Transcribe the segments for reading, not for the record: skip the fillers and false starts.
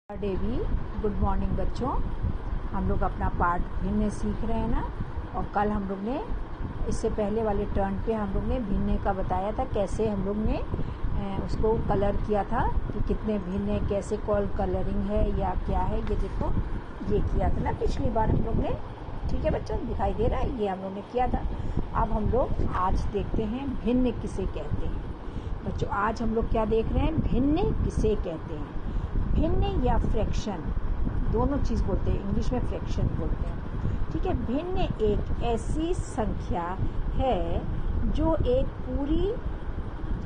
Davy good morning बच्चों। हम लोग अपना पार्ट भिन्न सीख रहे हैं ना। और कल हम लोग ने इससे पहले वाले टर्न पे हम लोग ने भिन्न का बताया था, कैसे हम लोग ने उसको कलर किया था कि कितने भिन्न, कैसे कॉल कलरिंग है या क्या है। ये देखो, ये किया था ना पिछली बार हम लोग ने। ठीक है बच्चों, दिखाई दे रहा है, ये हम लोग ने किया था। अब हम लोग आज देखते हैं भिन्न किसे कहते हैं। बच्चों आज हम लोग क्या देख रहे हैं, भिन्न किसे कहते हैं। भिन्न या फ्रैक्शन दोनों चीज़ बोलते हैं, इंग्लिश में फ्रैक्शन बोलते हैं। ठीक है, भिन्न एक ऐसी संख्या है जो एक पूरी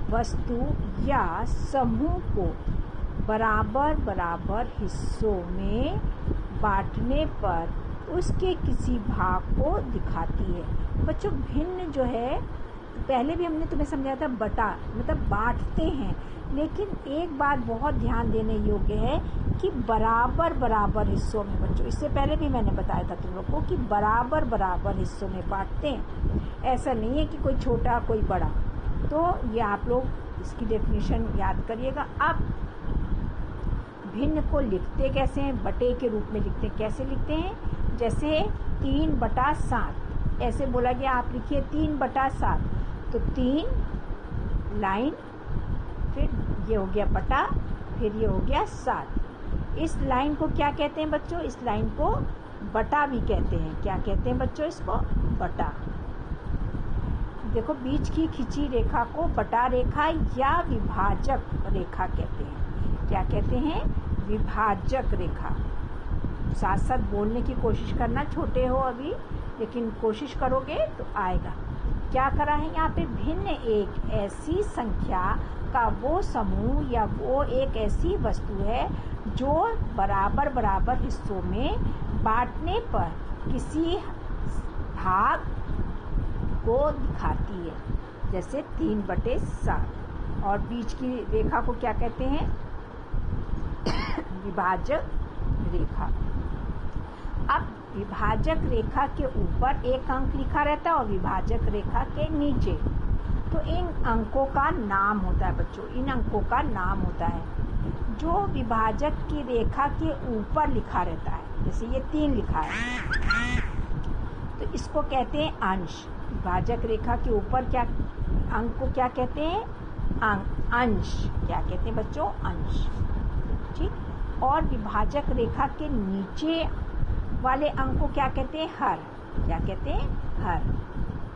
वस्तु या समूह को बराबर बराबर हिस्सों में बांटने पर उसके किसी भाग को दिखाती है। बच्चों भिन्न जो है, पहले भी हमने तुम्हें समझाया था, बटा मतलब बांटते हैं, लेकिन एक बात बहुत ध्यान देने योग्य है कि बराबर बराबर हिस्सों में। बच्चों इससे पहले भी मैंने बताया था तुम लोग को कि बराबर बराबर हिस्सों में बांटते हैं। ऐसा नहीं है कि कोई छोटा कोई बड़ा। तो ये आप लोग इसकी डेफिनेशन याद करिएगा। अब भिन्न को लिखते कैसे हैं, बटे के रूप में लिखते हैं। कैसे लिखते हैं, जैसे 3/7 ऐसे बोला गया, आप लिखिए 3/7। तो 3 लाइन, फिर ये हो गया बटा, फिर ये हो गया 7। इस लाइन को क्या कहते हैं बच्चों, इस लाइन को बटा भी कहते हैं। क्या कहते हैं बच्चों, इसको बटा। देखो बीच की खिंची रेखा को बटा रेखा या विभाजक रेखा कहते हैं। क्या कहते हैं, विभाजक रेखा। साथ साथ बोलने की कोशिश करना, छोटे हो अभी लेकिन कोशिश करोगे तो आएगा। क्या करा है यहाँ पे, भिन्न एक ऐसी संख्या का वो समूह या वो एक ऐसी वस्तु है जो बराबर बराबर हिस्सों में बांटने पर किसी भाग को दिखाती है। जैसे 3/7। और बीच की रेखा को क्या कहते हैं, विभाजक रेखा। अब विभाजक रेखा के ऊपर एक अंक लिखा रहता है और विभाजक रेखा के नीचे। तो इन अंकों का नाम होता है बच्चों, इन अंकों का नाम होता है जो विभाजक की रेखा के ऊपर लिखा रहता है। जैसे ये 3 लिखा है तो इसको कहते हैं अंश। विभाजक रेखा के ऊपर क्या अंक को क्या कहते हैं, अंश। क्या कहते हैं बच्चों, अंश। ठीक। और विभाजक रेखा के नीचे वाले अंक को क्या कहते हैं, हर। क्या कहते हैं, हर।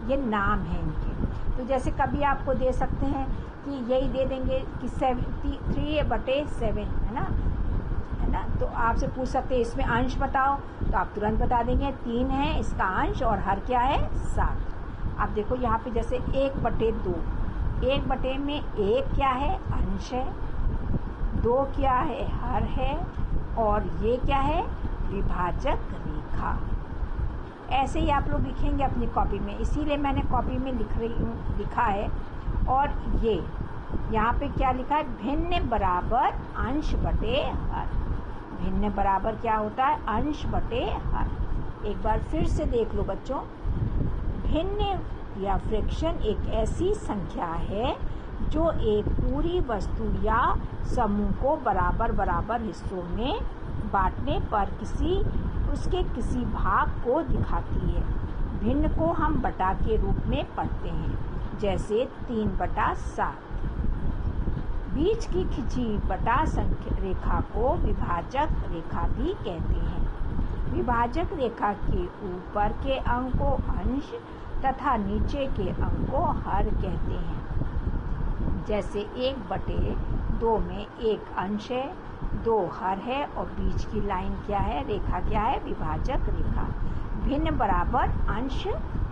ये नाम है इनके। तो जैसे कभी आपको दे सकते हैं कि यही दे देंगे कि 3/7 है ना। तो आपसे पूछ सकते हैं इसमें अंश बताओ, तो आप तुरंत बता देंगे 3 है इसका अंश और हर क्या है, 7। अब देखो यहाँ पे जैसे 1/2, 1 में 1 क्या है, अंश है, 2 क्या है, हर है, और ये क्या है, विभाजक रेखा। ऐसे ही आप लोग लिखेंगे अपनी कॉपी में, इसीलिए मैंने कॉपी में लिखा है। और ये यहाँ पे क्या लिखा है, भिन्न बराबर अंश बटे हर। भिन्न बराबर क्या होता है, अंश बटे हर। एक बार फिर से देख लो बच्चों, भिन्न या फ्रैक्शन एक ऐसी संख्या है जो एक पूरी वस्तु या समूह को बराबर बराबर हिस्सों में बांटने पर उसके किसी भाग को दिखाती है। भिन्न को हम बटा के रूप में पढ़ते हैं, जैसे 3/7। बीच की खिंची बटा संख्या रेखा को विभाजक रेखा भी कहते हैं। विभाजक रेखा के ऊपर के अंक को अंश तथा नीचे के अंक को हर कहते हैं। जैसे 1/2 में 1 अंश है, 2 हर है, और बीच की लाइन क्या है, रेखा क्या है, विभाजक रेखा। भिन्न बराबर अंश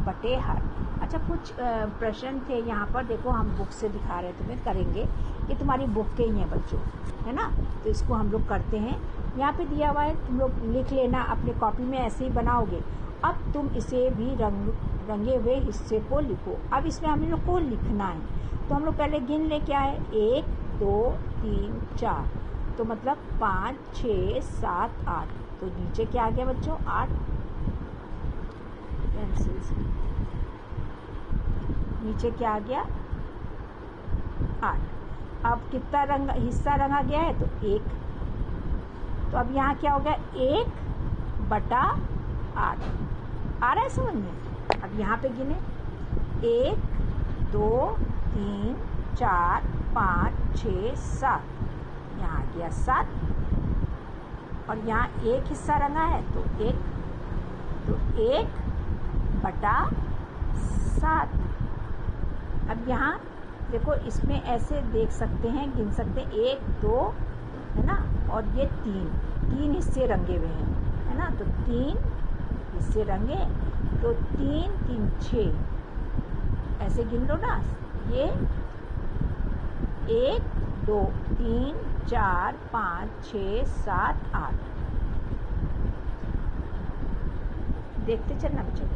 बटे हर। अच्छा, कुछ प्रश्न थे यहाँ पर, देखो हम बुक से दिखा रहे तुम्हें, करेंगे। ये तुम्हारी बुक के ही हैं बच्चों, है ना। तो इसको हम लोग करते हैं। यहाँ पे दिया हुआ है, तुम लोग लिख लेना अपने कॉपी में, ऐसे ही बनाओगे। अब तुम इसे भी रंगे हुए हिस्से को लिखो। अब इसमें हम लोग को लिखना है, तो हम लोग पहले गिन ले, क्या है, 1 2 3 4, तो मतलब 5 6 7 8। तो नीचे क्या आ गया बच्चों, 8। पेंसिल से नीचे क्या आ गया, 8। अब कितना हिस्सा रंगा गया है, तो 1। तो अब यहाँ क्या हो गया 1/8। आ रहा है समझ में? अब यहाँ पे गिने 1 2 3 4 5 6 7, यहाँ आ गया 7 और यहाँ एक हिस्सा रंगा है तो 1/7। अब यहाँ देखो इसमें ऐसे देख सकते हैं, गिन सकते हैं 1 2 है ना, और ये 3 हिस्से रंगे हुए हैं है ना, तो 3 हिस्से रंगे तो 3 3 6 ऐसे गिन लो ना, ये 1 2 3 4 5 6 7 8 देखते चलना बच्चों।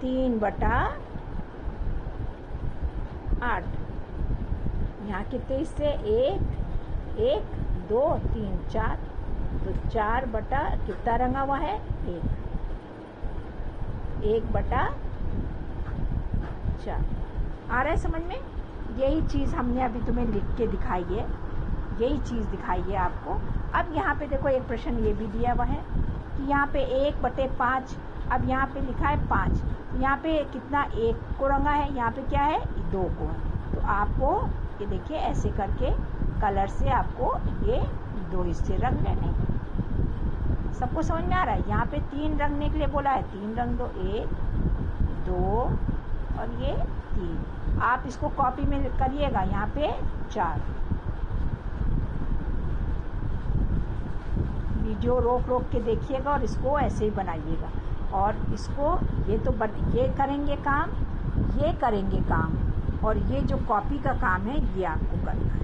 3/8 यहाँ कितने हिस्से 1 1 2 3 4, तो 4 बटा कितना रंगा हुआ है 1/4। आ रहा है समझ में? यही चीज़ हमने अभी तुम्हें लिख के दिखाई है, यही चीज़ दिखाई है आपको। अब यहाँ पे देखो एक प्रश्न ये भी दिया हुआ है कि यहाँ पे 1/5, अब यहाँ पे लिखा है 5, यहाँ पे कितना 1 को रंगा है, यहाँ पे क्या है 2 को है, तो आपको ये देखिए ऐसे करके कलर से आपको ये 2 हिस्से रंग लेने। सबको समझ में आ रहा है? यहाँ पे 3 रंगने के लिए बोला है, 3 रंग दो, 1 2 और ये 3। आप इसको कॉपी में करिएगा, यहाँ पे 4। वीडियो रोक के देखिएगा और इसको ऐसे ही बनाइएगा। और इसको ये करेंगे काम, ये करेंगे काम, और ये जो कॉपी का काम है ये आपको करना है।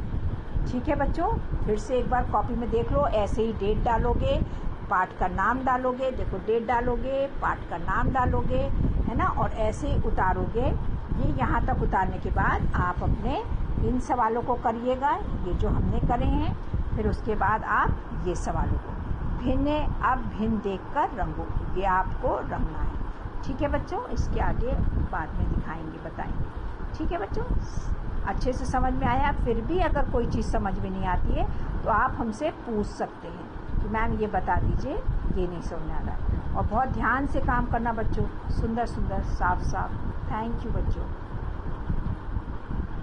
ठीक है बच्चों, फिर से एक बार कॉपी में देख लो, ऐसे ही डेट डालोगे, पाठ का नाम डालोगे, देखो डेट डालोगे, पाठ का नाम डालोगे है ना, और ऐसे ही उतारोगे। ये यहाँ तक उतारने के बाद आप अपने इन सवालों को करिएगा, ये जो हमने करे हैं, फिर उसके बाद आप ये सवालों को भिन्न देखकर रंगो, ये आपको रंगना है। ठीक है बच्चों, इसके आगे बाद में दिखाएंगे, बताएंगे। ठीक है बच्चों, अच्छे से समझ में आया? फिर भी अगर कोई चीज़ समझ में नहीं आती है तो आप हमसे पूछ सकते हैं कि मैम ये बता दीजिए, ये नहीं समझ आ रहा है। और बहुत ध्यान से काम करना बच्चों, सुंदर सुंदर, साफ साफ। थैंक यू बच्चों।